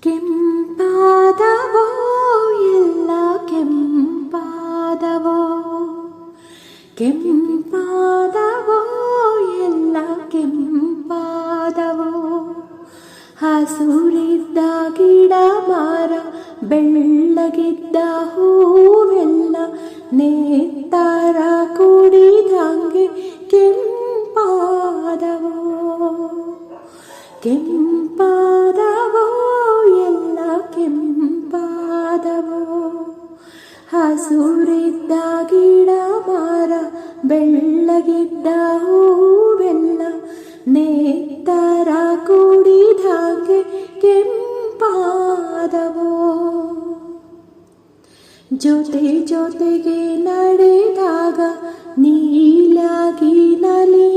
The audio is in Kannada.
ಕೆಂಪಾದವೋ ಎಲ್ಲ ಕೆಂಪಾದವೋ, ಕೆಂಪಾದವೋ ಎಲ್ಲ ಕೆಂಪಾದವೋ. ಹಸುರಿದ್ದ ಗಿಡ ಮರ, ಬೆಳ್ಳಗಿದ್ದ ಹೂವೆಲ್ಲ ನೇತರ ಕುಡಿದಂಗೆ ಕೆಂಪಾದವೋ, ಕೆಂಪಾದವೋ ಎಲ್ಲ ಕೆಂಪಾದವೋ. ಹಸುರಿದ್ದ ಗಿಡ ಮರ, ಬೆಳ್ಳಗಿದ್ದ ಹೂವೆಲ್ಲ ನೇತರ ಕುಡಿದಂಗೆ ಕೆಂಪಾದವೋ. ಜೊತೆ ಜೊತೆಗೆ ನಡೆದಾಗ ನೀಲಾಗಿ ನಲಿ